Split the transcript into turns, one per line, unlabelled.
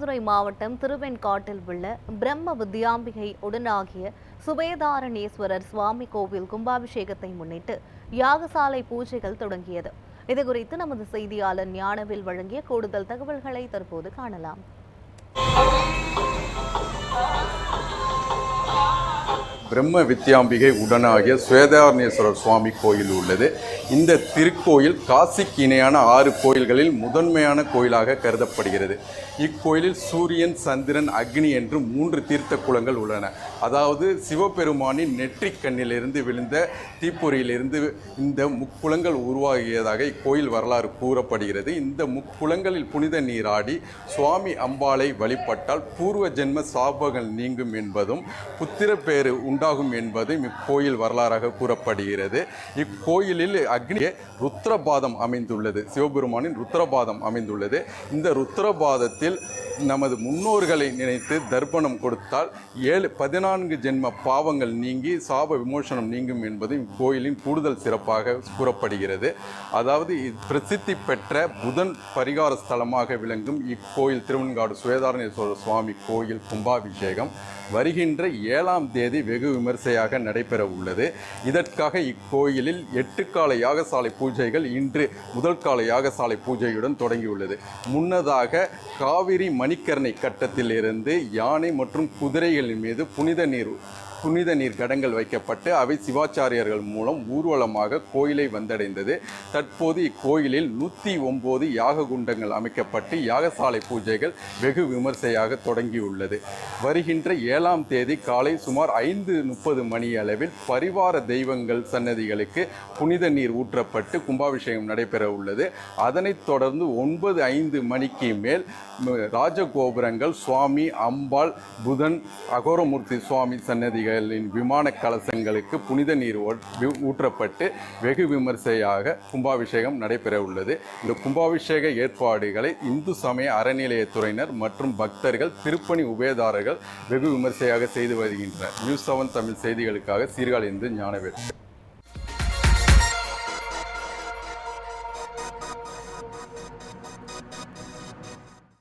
மயிலாடுதுறை மாவட்டம் திருவெண்காட்டில் உள்ள பிரம்ம வித்யாம்பிகை உடனாகிய சுபேதாரணேஸ்வரர் சுவாமி கோவில் கும்பாபிஷேகத்தை முன்னிட்டு யாகசாலை பூஜைகள் தொடங்கியது. இதுகுறித்து நமது செய்தியாளர் ஞானவேல் வழங்கிய கூடுதல் தகவல்களை தற்போது காணலாம்.
பிரம்ம வித்யாம்பிகை உடனாகிய சுவேதாரணேஸ்வரர் சுவாமி கோயில் உள்ளது. இந்த திருக்கோயில் காசிக்கு இணையான 6 கோயில்களில் முதன்மையான கோயிலாக கருதப்படுகிறது. இக்கோயிலில் சூரியன், சந்திரன், அக்னி என்று 3 தீர்த்த குளங்கள் உள்ளன. அதாவது சிவபெருமானின் நெற்றிக் கண்ணிலிருந்து விழுந்த தீப்பொறியிலிருந்து இந்த முக்குளங்கள் உருவாகியதாக இக்கோயில் வரலாறு கூறப்படுகிறது. இந்த முக்குளங்களில் புனித நீராடி சுவாமி அம்பாளை வழிபட்டால் பூர்வ ஜென்ம சாபங்கள் நீங்கும் என்பதும் புத்திர பேறு உண்டாகும் என்பதும் இக்கோயில் வரலாறாக கூறப்படுகிறது. இக்கோயிலில் அக்னி ருத்ரபாதம் அமைந்துள்ளது. சிவபெருமானின் ருத்ரபாதம் அமைந்துள்ளது. இந்த ருத்ரபாதத்தில் நமது முன்னோர்களை நினைத்து தர்ப்பணம் கொடுத்தால் 14 ஜென்ம பாவங்கள் நீங்கி சாப விமோசனம் நீங்கும் என்பது இக்கோயிலின் கூடுதல் சிறப்பாக கூறப்படுகிறது. அதாவது பிரசித்தி பெற்ற புதன் பரிகார ஸ்தலமாக விளங்கும் இக்கோயில் திருவெண்காடு சுவேதாரணேஸ்வரர் சுவாமி கோயில் கும்பாபிஷேகம் வருகின்ற 7ஆம் தேதி வெகு விமர்சையாக நடைபெற உள்ளது. இதற்காக இக்கோயிலில் 8 கால யாகசாலை பூஜைகள் இன்று முதல் கால யாகசாலை பூஜையுடன் தொடங்கியுள்ளது. முன்னதாக காவிரி மணிக்கரணை கட்டத்தில் இருந்து யானை மற்றும் குதிரைகளின் மீது புனித நீர் கடங்கள் வைக்கப்பட்டு அவை சிவாச்சாரியர்கள் மூலம் ஊர்வலமாக கோயிலை வந்தடைந்தது. தற்போது இக்கோயிலில் 109 யாக குண்டங்கள் அமைக்கப்பட்டு யாகசாலை பூஜைகள் வெகு விமர்சையாக தொடங்கியுள்ளது. வருகின்ற 7ஆம் தேதி காலை சுமார் 5:30 மணி அளவில் பரிவார தெய்வங்கள் சன்னதிகளுக்கு புனித நீர் ஊற்றப்பட்டு கும்பாபிஷேகம் நடைபெற உள்ளது. அதனைத் தொடர்ந்து 9:05 மணிக்கு மேல் ராஜகோபுரங்கள், சுவாமி அம்பாள், புதன், அகோரமூர்த்தி சுவாமி சன்னதிகளின் விமான கலசங்களுக்கு புனித நீர் ஊற்றப்பட்டு வெகு விமர்சையாக கும்பாபிஷேகம் நடைபெற உள்ளது. இந்த கும்பாபிஷேக ஏற்பாடுகளை இந்து சமய அறநிலையத்துறையினர் மற்றும் பக்தர்கள், திருப்பணி உபயதாரர்கள் வெகு விமர்சையாக செய்து வருகின்றனர். நியூஸ் 7 தமிழ் செய்திகளுக்காக சீர்காழியிலிருந்து ஞானவேல்.